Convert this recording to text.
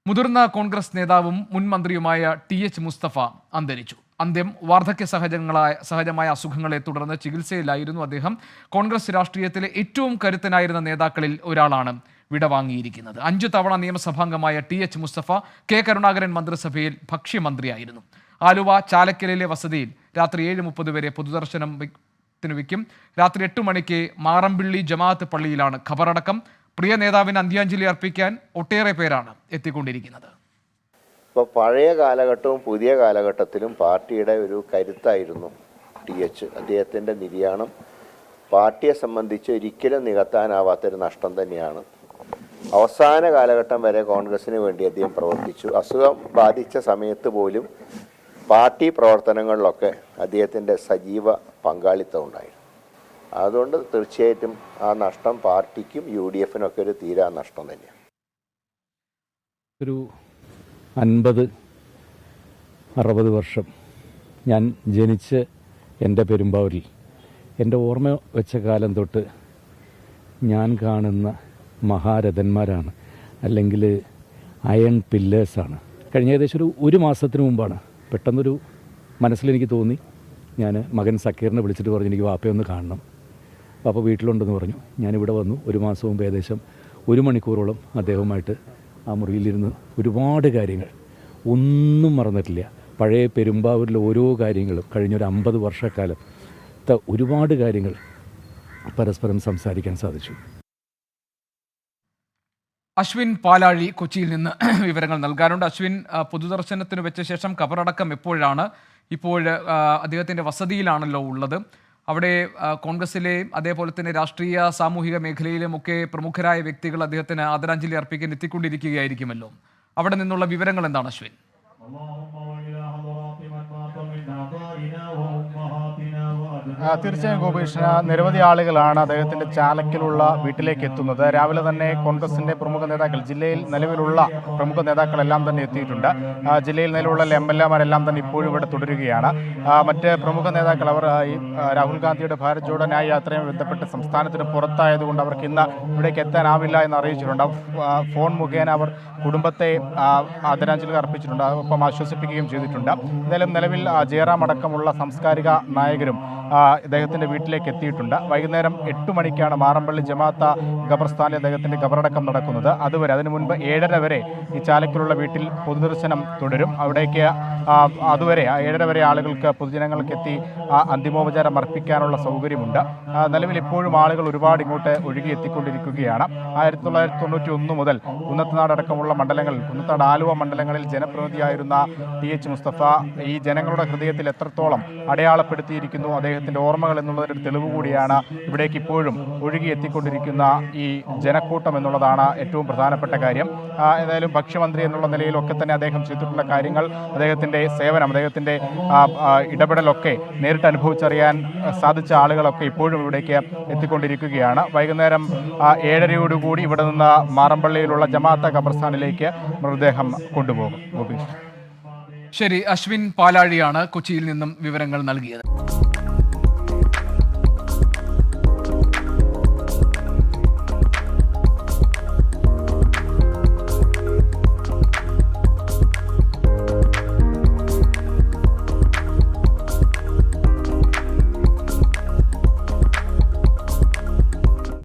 മുതിർന്ന കോൺഗ്രസ് നേതാവും മുൻ മന്ത്രിയുമായ ടി.എച്ച്. മുസ്തഫ അന്തരിച്ചു. അന്ത്യം വാർദ്ധക്യ സഹജമായ അസുഖങ്ങളെ തുടർന്ന് ചികിത്സയിലായിരുന്നു അദ്ദേഹം. കോൺഗ്രസ് രാഷ്ട്രീയത്തിലെ ഏറ്റവും കരുത്തനായിരുന്ന നേതാക്കളിൽ ഒരാളാണ് വിടവാങ്ങിയിരിക്കുന്നത്. 5 തവണ നിയമസഭാംഗമായ ടി.എച്ച്. മുസ്തഫ കെ. കരുണാകരൻ മന്ത്രിസഭയിൽ ഭക്ഷ്യമന്ത്രിയായിരുന്നു. ആലുവ ചാലക്കലിലെ വസതിയിൽ രാത്രി 7:30 വരെ പൊതുദർശനത്തിന് വയ്ക്കും. രാത്രി 8 മണിക്ക് മാറമ്പിള്ളി ജമാഅത്ത് പള്ളിയിലാണ് ഖബറടക്കം. പ്രിയ നേതാവിന് അന്ത്യാഞ്ജലി അർപ്പിക്കാൻ ഒട്ടേറെ പേരാണ് എത്തിക്കൊണ്ടിരിക്കുന്നത്. ഇപ്പോൾ പഴയ കാലഘട്ടവും പുതിയ കാലഘട്ടത്തിലും പാർട്ടിയുടെ ഒരു കരുത്തായിരുന്നു ടി.എച്ച്. അദ്ദേഹത്തിൻ്റെ നിര്യാണം പാർട്ടിയെ സംബന്ധിച്ച് ഒരിക്കലും നികത്താനാവാത്തൊരു നഷ്ടം തന്നെയാണ്. അവസാന കാലഘട്ടം വരെ കോൺഗ്രസിന് വേണ്ടി അദ്ദേഹം പ്രവർത്തിച്ചു. അസുഖം ബാധിച്ച സമയത്ത് പോലും പാർട്ടി പ്രവർത്തനങ്ങളിലൊക്കെ അദ്ദേഹത്തിൻ്റെ സജീവ പങ്കാളിത്തം ഉണ്ടായിരുന്നു. അതുകൊണ്ട് തീർച്ചയായിട്ടും ആ നഷ്ടം പാർട്ടിക്കും UDF-നൊക്കെ ഒരു തീരാ നഷ്ടം തന്നെയാണ്. ഒരു 50-60 വർഷം ഞാൻ ജനിച്ച് എൻ്റെ പെരുമ്പാവൂരിൽ എൻ്റെ ഓർമ്മ വെച്ച കാലം തൊട്ട് ഞാൻ കാണുന്ന മഹാരഥന്മാരാണ്, അല്ലെങ്കിൽ അയൺ പില്ലേഴ്സാണ്. കഴിഞ്ഞ ഏകദേശം ഒരു മാസത്തിന് മുമ്പാണ് പെട്ടെന്നൊരു മനസ്സിലെനിക്ക് തോന്നി. ഞാൻ മകൻ സക്കീറിനെ വിളിച്ചിട്ട് പറഞ്ഞു, എനിക്ക് വാപ്പയൊന്ന് കാണണം. വാപ്പ വീട്ടിലുണ്ടെന്ന് പറഞ്ഞു. ഞാനിവിടെ വന്നു. ഒരു മാസം മുമ്പ് ഏകദേശം 1 മണിക്കൂറോളം അദ്ദേഹവുമായിട്ട് ആ മുറിയിലിരുന്ന് ഒരുപാട് കാര്യങ്ങൾ ഒന്നും മറന്നിട്ടില്ല. പഴയ പെരുമ്പാവൂരിലെ ഓരോ കാര്യങ്ങളും കഴിഞ്ഞൊരു 50 വർഷക്കാലത്തെ ഒരുപാട് കാര്യങ്ങൾ പരസ്പരം സംസാരിക്കാൻ സാധിച്ചു. അശ്വിൻ പാലാഴി കൊച്ചിയിൽ നിന്ന് വിവരങ്ങൾ നൽകാനുണ്ട്. അശ്വിൻ, പൊതുദർശനത്തിന് വെച്ച ശേഷം ഖബറടക്കം എപ്പോഴാണ്? ഇപ്പോൾ അദ്ദേഹത്തിൻ്റെ വസതിയിലാണല്ലോ ഉള്ളത്. അവിടെ കോൺഗ്രസിലെയും അതേപോലെ തന്നെ രാഷ്ട്രീയ സാമൂഹിക മേഖലയിലുമൊക്കെ പ്രമുഖരായ വ്യക്തികൾ അദ്ദേഹത്തിന് ആദരാഞ്ജലി അർപ്പിക്കാൻ എത്തിക്കൊണ്ടിരിക്കുകയായിരിക്കുമല്ലോ. അവിടെ നിന്നുള്ള വിവരങ്ങൾ എന്താണ് അശ്വിൻ? തീർച്ചയായും ഗോപീഷ്ണ, നിരവധി ആളുകളാണ് അദ്ദേഹത്തിൻ്റെ ചാലക്കിലുള്ള വീട്ടിലേക്ക് എത്തുന്നത്. രാവിലെ തന്നെ കോൺഗ്രസിൻ്റെ പ്രമുഖ നേതാക്കൾ, ജില്ലയിൽ നിലവിലുള്ള പ്രമുഖ നേതാക്കളെല്ലാം തന്നെ എത്തിയിട്ടുണ്ട്. ജില്ലയിൽ നിലവിലുള്ള MLA-മാരെല്ലാം തന്നെ ഇപ്പോഴും ഇവിടെ തുടരുകയാണ്. മറ്റ് പ്രമുഖ നേതാക്കൾ അവർ രാഹുൽ ഗാന്ധിയുടെ ഭാരത് ജോഡോ ന്യായ യാത്രയുമായി ബന്ധപ്പെട്ട് സംസ്ഥാനത്തിന് പുറത്തായതുകൊണ്ട് അവർക്ക് ഇന്ന് ഇവിടേക്ക് എത്താനാവില്ല എന്ന് അറിയിച്ചിട്ടുണ്ട്. ഫോൺ മുഖേന അവർ കുടുംബത്തെ ആദരാഞ്ജലി അർപ്പിച്ചിട്ടുണ്ട്, ഒപ്പം ആശ്വസിപ്പിക്കുകയും ചെയ്തിട്ടുണ്ട്. എന്തായാലും നിലവിൽ ജയറാം അടക്കമുള്ള സാംസ്കാരിക നായകരും അദ്ദേഹത്തിൻ്റെ വീട്ടിലേക്ക് എത്തിയിട്ടുണ്ട്. വൈകുന്നേരം 8 മണിക്കാണ് മാറമ്പള്ളി ജമാഅത്ത് ഖബർസ്ഥാനിൽ അദ്ദേഹത്തിൻ്റെ ഖബറടക്കം നടക്കുന്നത്. അതിനു മുൻപ് 7:30 വരെ ഈ ചാലക്കിലുള്ള വീട്ടിൽ പൊതുദർശനം തുടരും. അവിടേക്ക് അതുവരെ 7:30 വരെ ആളുകൾക്ക്, പൊതുജനങ്ങൾക്ക് എത്തി അന്തിമോപചാരം അർപ്പിക്കാനുള്ള സൗകര്യമുണ്ട്. നിലവിൽ ഇപ്പോഴും ആളുകൾ ഒരുപാട് ഇങ്ങോട്ട് ഒഴുകി എത്തിക്കൊണ്ടിരിക്കുകയാണ്. 1991 മുതൽ കുന്നത്തനാട് അടക്കമുള്ള മണ്ഡലങ്ങളിൽ, കുന്നത്തനാട് ആലുവ മണ്ഡലങ്ങളിൽ ജനപ്രതിനിധിയായിരുന്ന ടി.എച്ച്. മുസ്തഫ ഈ ജനങ്ങളുടെ ഹൃദയത്തിൽ എത്രത്തോളം അടയാളപ്പെടുത്തിയിരിക്കുന്നു അദ്ദേഹത്തിൻ്റെ ഓർമ്മകൾ എന്നുള്ളതൊരു തെളിവ് കൂടിയാണ് ഇവിടേക്ക് ഇപ്പോഴും ഒഴുകി എത്തിക്കൊണ്ടിരിക്കുന്ന ഈ ജനക്കൂട്ടം എന്നുള്ളതാണ് ഏറ്റവും പ്രധാനപ്പെട്ട കാര്യം. ഏതായാലും ഭക്ഷ്യമന്ത്രി എന്നുള്ള നിലയിലൊക്കെ തന്നെ അദ്ദേഹം ചെയ്തിട്ടുള്ള കാര്യങ്ങൾ, അദ്ദേഹത്തിൻ്റെ സേവനം, അദ്ദേഹത്തിൻ്റെ ഇടപെടലൊക്കെ നേരിട്ട് അനുഭവിച്ചറിയാൻ സാധിച്ച ആളുകളൊക്കെ ഇപ്പോഴും ഇവിടേക്ക് എത്തിക്കൊണ്ടിരിക്കുകയാണ്. വൈകുന്നേരം 7:30 ഇവിടെ നിന്ന് മാറമ്പള്ളിയിലുള്ള ജമാഅത്ത് ഖബർസ്ഥാനിലേക്ക് മൃതദേഹം കൊണ്ടുപോകും. ശരി, അശ്വിൻ പാലാഴിയാണ് കൊച്ചിയിൽ നിന്നും വിവരങ്ങൾ നൽകിയത്.